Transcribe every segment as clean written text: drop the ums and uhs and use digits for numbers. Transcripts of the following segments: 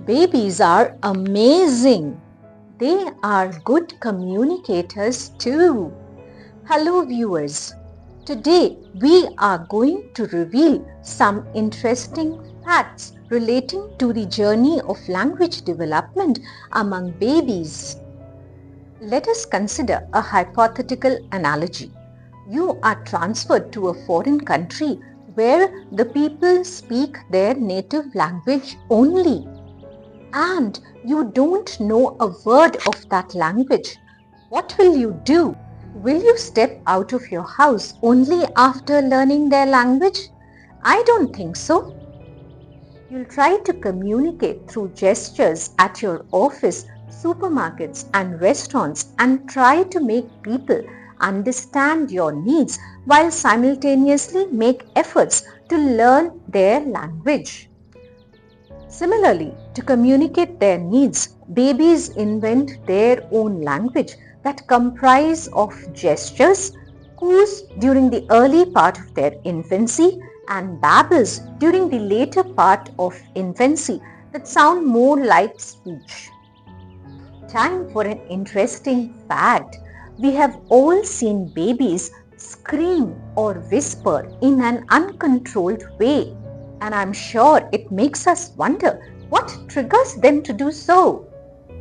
Babies are amazing. They are good communicators too. Hello viewers. Today we are going to reveal some interesting facts relating to the journey of language development among babies. Let us consider a hypothetical analogy. You are transferred to a foreign country where the people speak their native language only, and you don't know a word of that language. What will you do? Will you step out of your house only after learning their language? I don't think so. You'll try to communicate through gestures at your office, supermarkets and restaurants, and try to make people understand your needs while simultaneously make efforts to learn their language. Similarly, to communicate their needs, babies invent their own language that comprise of gestures, coos during the early part of their infancy, and babbles during the later part of infancy that sound more like speech. Time for an interesting fact. We have all seen babies scream or whisper in an uncontrolled way, and I'm sure it makes us wonder what triggers them to do so.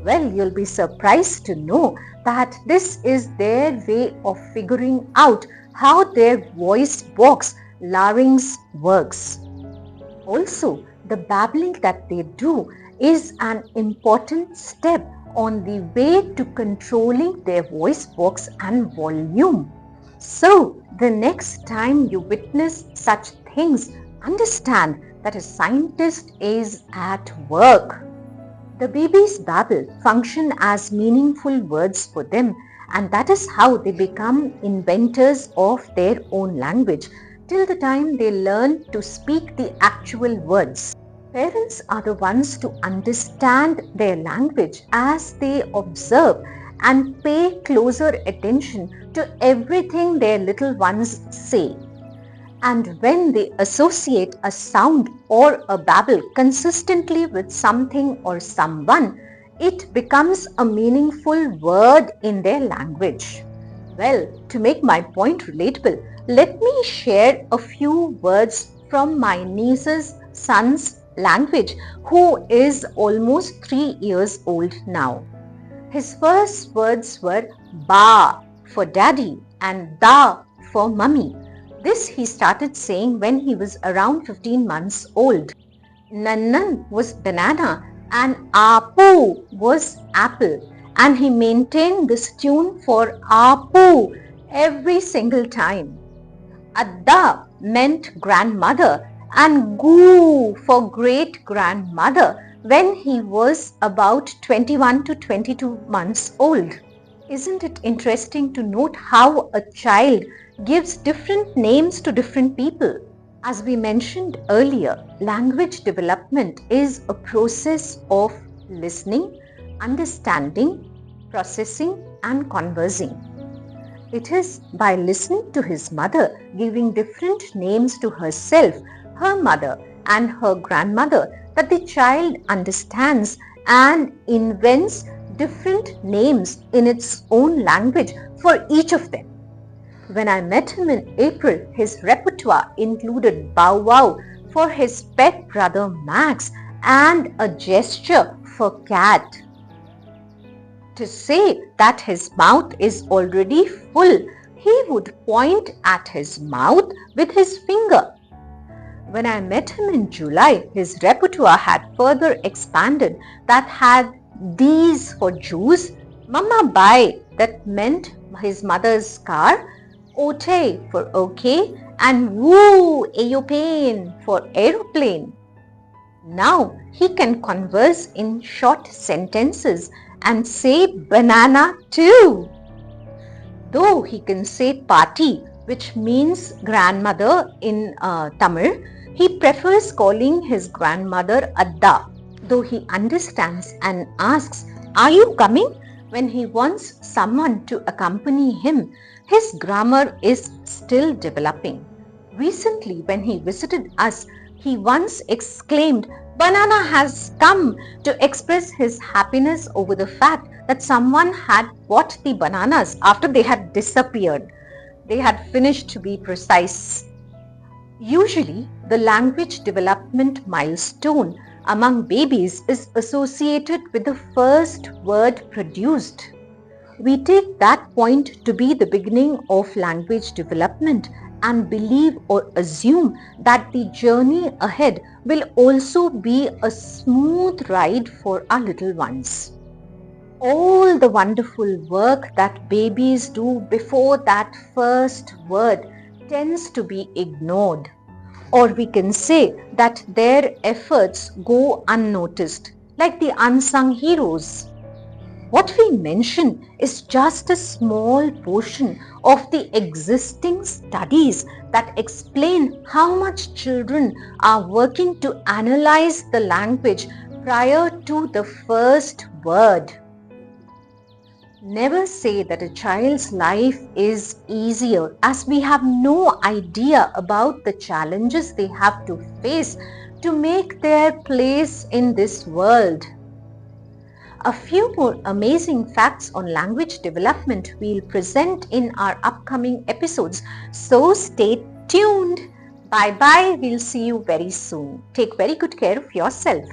Well, you'll be surprised to know that this is their way of figuring out how their voice box larynx works. Also, the babbling that they do is an important step on the way to controlling their voice box and volume. So, the next time you witness such things, understand that a scientist is at work. The babies babble function as meaningful words for them, and that is how they become inventors of their own language till the time they learn to speak the actual words. Parents are the ones to understand their language as they observe and pay closer attention to everything their little ones say. And when they associate a sound or a babble consistently with something or someone, it becomes a meaningful word in their language. Well, to make my point relatable, let me share a few words from my niece's son's language, who is almost 3 years old now. His first words were ba for daddy and da for mummy. This he started saying when he was around 15 months old. Nannan was banana and Apu was apple, and he maintained this tune for Apu every single time. Adda meant grandmother and Gu for great grandmother when he was about 21 to 22 months old. Isn't it interesting to note how a child gives different names to different people? As we mentioned earlier, language development is a process of listening, understanding, processing, and conversing. It is by listening to his mother giving different names to herself, her mother, and her grandmother that the child understands and invents different names in its own language for each of them. When I met him in April, his repertoire included bow wow for his pet brother Max and a gesture for cat. To say that his mouth is already full, he would point at his mouth with his finger. When I met him in July, his repertoire had further expanded that had these for juice, mama bye that meant his mother's car, ote for okay, and woo aeroplane for aeroplane. Now he can converse in short sentences and say banana too. Though he can say party, which means grandmother in Tamil, he prefers calling his grandmother Adda, though he understands and asks, "Are you coming?" when he wants someone to accompany him. His grammar is still developing. Recently, when he visited us, he once exclaimed, Banana has come to express his happiness over the fact that someone had bought the bananas after they had disappeared. They had finished, to be precise. Usually, the language development milestone among babies is associated with the first word produced. We take that point to be the beginning of language development and believe or assume that the journey ahead will also be a smooth ride for our little ones. All the wonderful work that babies do before that first word tends to be ignored, or we can say that their efforts go unnoticed, like the unsung heroes. What we mention is just a small portion of the existing studies that explain how much children are working to analyze the language prior to the first word. Never say that a child's life is easier, as we have no idea about the challenges they have to face to make their place in this world. A few more amazing facts on language development we'll present in our upcoming episodes, so stay tuned. Bye bye. We'll see you very soon. Take very good care of yourself.